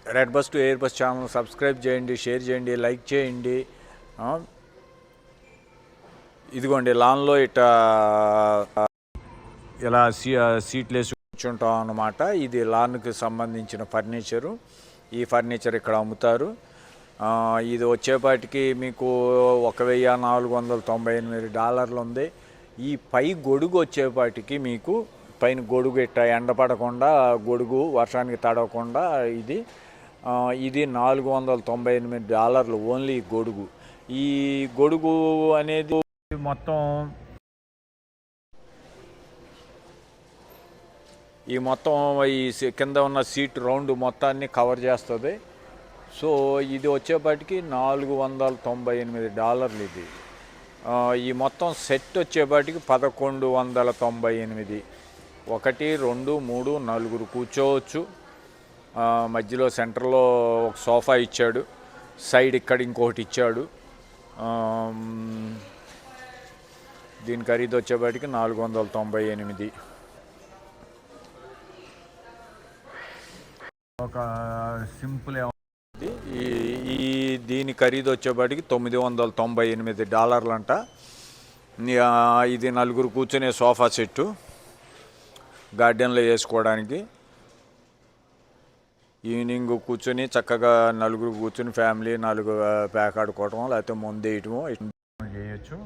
Red bus to air bus channel subscribe చేయండి, share చేయండి, like చేయండి. ఇదిగోండి లాన్లో ఇలా సీట్లు వేసి కూర్చుంటాం అన్నమాట. ఇది లాన్కి సంబంధించిన ఫర్నిచరు. ఈ ఫర్నిచర్ ఇక్కడ అమ్ముతారు. ఇది వచ్చేపాటికి మీకు $1498 ఉంది. ఈ పై గొడుగు వచ్చేపాటికి మీకు పైన గొడుగు ఎండపడకుండా గొడుగు వర్షానికి తడవకుండా ఇది $498 ఓన్లీ గొడుగు. ఈ గొడుగు అనేది మొత్తం ఈ కింద ఉన్న సీట్ రౌండ్ మొత్తాన్ని కవర్ చేస్తుంది. సో ఇది వచ్చేపాటికి $498 ఇది. ఈ మొత్తం సెట్ వచ్చేపాటికి 1198. 1 2 3 4 కూర్చోవచ్చు. మధ్యలో సెంటర్లో ఒక సోఫా ఇచ్చాడు, సైడ్ ఇక్కడ ఇంకొకటి ఇచ్చాడు. దీని ఖరీదు వచ్చేపాటికి $498. ఒక సింపుల్ దీని ఖరీదు వచ్చేపాటికి $998 అంట. ఇది 4 కూర్చునే సోఫా సెట్టు గార్డెన్లో వేసుకోవడానికి. ఈవినింగ్ కూర్చొని చక్కగా 4 కూర్చొని ఫ్యామిలీ 4 ప్యాక్ ఆడుకోవటం లేకపోతే ముందు వేయటము చేయొచ్చు.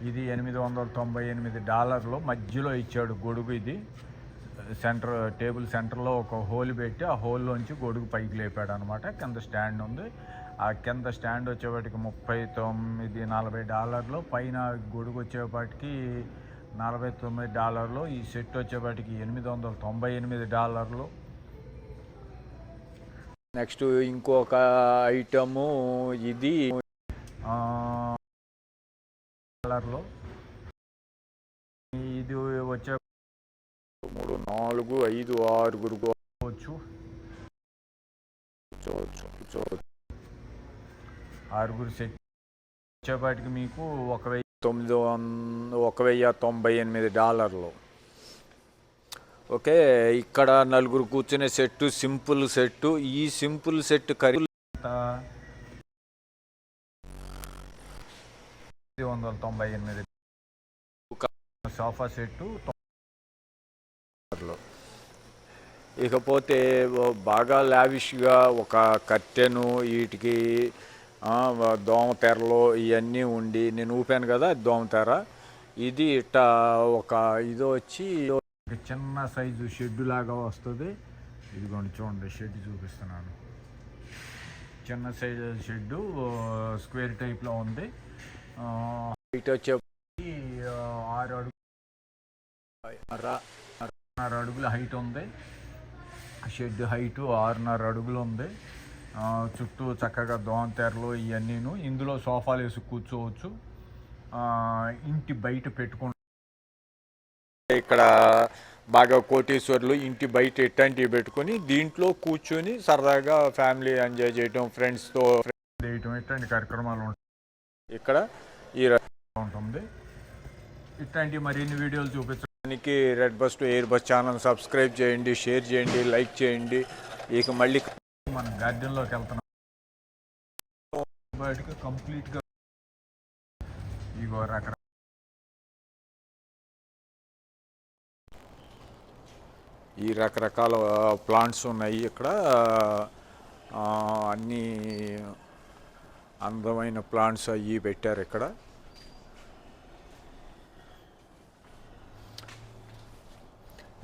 ఇది $898 మధ్యలో ఇచ్చాడు గొడుగు. ఇది టేబుల్ సెంటర్లో ఒక హోల్ పెట్టి ఆ హోల్లోంచి గొడుగు పైకి లేపాడు అనమాట. కింద స్టాండ్ ఉంది. ఆ కింద స్టాండ్ వచ్చేపాటికి $3940. పైన గొడుగు వచ్చేపాటికి $49. ఈ సెట్ వచ్చేపాటికి $898. నెక్స్ట్ ఇంకొక ఐటము ఇది కలర్లో. ఇది వచ్చే 3 4 5 6 కూర్చోవచ్చు. 6 సెట్ వచ్చేపాటికి మీకు $1998. ఓకే, ఇక్కడ 4 కూర్చునే సెట్టు సింపుల్ సెట్టు. ఈ సింపుల్ సెట్ ఖరీదు $198. Sofa set. ఇకపోతే బాగా లావిష్గా ఒక కర్టెను, వీటికి దోమతెరలు ఇవన్నీ ఉండి నేను ఊపాను కదా దోమతెర. ఇది ఇది వచ్చి చిన్న సైజు షెడ్ లాగా వస్తుంది. ఇదిగోండి చూడండి, షెడ్ చూపిస్తున్నాను. చిన్న సైజు షెడ్డు స్క్వేర్ టైప్లో ఉంది. హైట్ వచ్చేప్పటికి 6 అడుగుల హైట్ ఉంది. షెడ్ హైటు 6.5 అడుగులు ఉంది. చుట్టూ చక్కగా దోమతెరలు ఇవన్నీను. ఇందులో సోఫాలు వేసి కూర్చోవచ్చు. ఇంటి బయట పెట్టుకుంటే ఇక్కడ బాగా కోటీశ్వర్లు ఇంటి బయట ఇట్లాంటివి పెట్టుకొని దీంట్లో కూర్చొని సరదాగా ఫ్యామిలీ ఎంజాయ్ చేయటం, ఫ్రెండ్స్తో చేయటం ఇట్లాంటి కార్యక్రమాలు ఉంటాయి. ఇక్కడ ఈ ఉంటుంది. ఇట్లాంటి మరిన్ని వీడియోలు చూపించడానికి red bus to air bus channel subscribe చేయండి, షేర్ చేయండి, లైక్ చేయండి. ఇక మళ్ళీ మనం గార్డెన్లోకి వెళ్తున్నాం. బయటకు కంప్లీట్గా ఇగో రకరకాల ప్లాంట్స్ ఉన్నాయి ఇక్కడ. అన్నీ అందమైన ప్లాంట్స్ అవి పెట్టారు ఇక్కడ.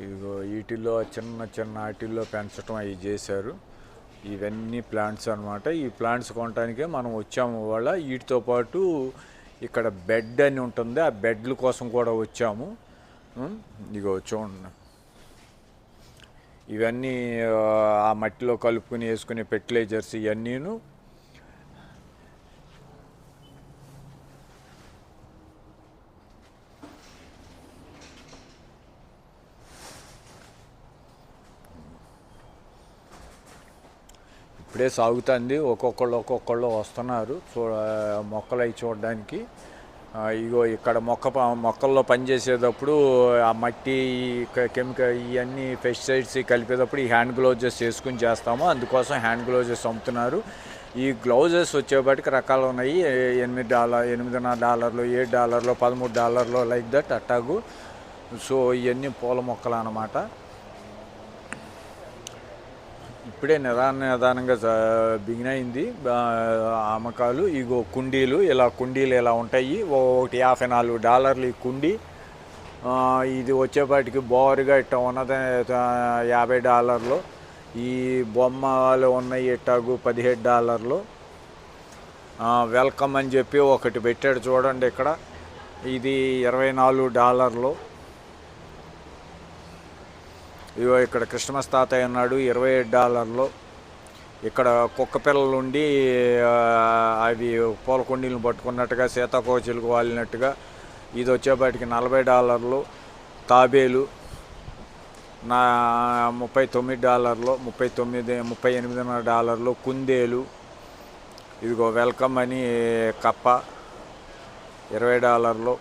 ఇదిగో వీటిల్లో చిన్న వాటిల్లో పెంచడం అవి చేశారు. ఇవన్నీ ప్లాంట్స్ అనమాట. ఈ ప్లాంట్స్ కొనడానికే మనం వచ్చాము వాళ్ళ. వీటితో పాటు ఇక్కడ బెడ్ అని ఉంటుంది, ఆ బెడ్ల కోసం కూడా వచ్చాము. ఇగో చూడండి, ఇవన్నీ ఆ మట్టిలో కలుపుకొని వేసుకునే ఫెర్టిలైజర్స్ ఇవన్నీను. ఇప్పుడే సాగుతుంది. ఒక్కొక్కళ్ళు వస్తున్నారు మొక్కలు అవి చూడడానికి. ఇగో ఇక్కడ మొక్కల్లో పనిచేసేటప్పుడు ఆ మట్టి కెమికల్ ఇవన్నీ పెస్టిసైడ్స్ కలిపేటప్పుడు ఈ హ్యాండ్ గ్లౌజెస్ వేసుకుని చేస్తాము. అందుకోసం హ్యాండ్ గ్లౌజెస్ అమ్ముతున్నారు. ఈ గ్లౌజెస్ వచ్చేపాటికి రకాలు ఉన్నాయి. $8, $8.5, $7, $13 లైక్ దట్ అట్టాగు. సో ఇవన్నీ పూల మొక్కలు అన్నమాట. ఇప్పుడే నిదానంగా బిగిన్ అయింది అమ్మకాలు. ఇగో కుండీలు ఇలా ఉంటాయి. ఒకటి $54 ఈ కుండీ. ఇది వచ్చేపాటికి బోరుగా ఇట్లా ఉన్నది $50. ఈ బొమ్మలు ఉన్నాయి ఇట్టాగు $17. వెల్కమ్ అని చెప్పి ఒకటి పెట్టాడు చూడండి ఇక్కడ, ఇది $24. ఇగో ఇక్కడ క్రిస్మస్ తాతయ్య ఉన్నాడు $27. ఇక్కడ కుక్క పిల్లలు ఉండి అవి పూల కుండీలను పట్టుకున్నట్టుగా సీతాకోచిలకు వాలినట్టుగా. ఇది వచ్చేపాటికి $40. తాబేలు $39, $38.5. కుందేలు. ఇదిగో వెల్కమ్ అని కప్ప $20.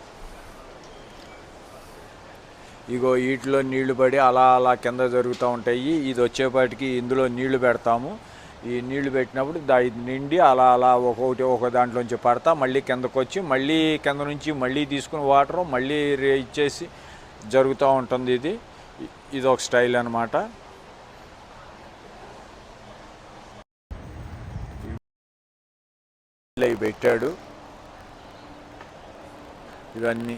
ఇగో వీటిలో నీళ్లు పడి అలా కింద జరుగుతూ ఉంటాయి. ఇది వచ్చేపాటికి ఇందులో నీళ్లు పెడతాము. ఈ నీళ్లు పెట్టినప్పుడు ఇది నిండి అలా ఒక దాంట్లోంచి పడతా మళ్ళీ కిందకు వచ్చి మళ్ళీ కింద నుంచి మళ్ళీ తీసుకుని వాటరు మళ్ళీ ఇచ్చేసి జరుగుతూ ఉంటుంది. ఇది ఒక స్టైల్ అన్నమాట. పెట్టాడు ఇవన్నీ.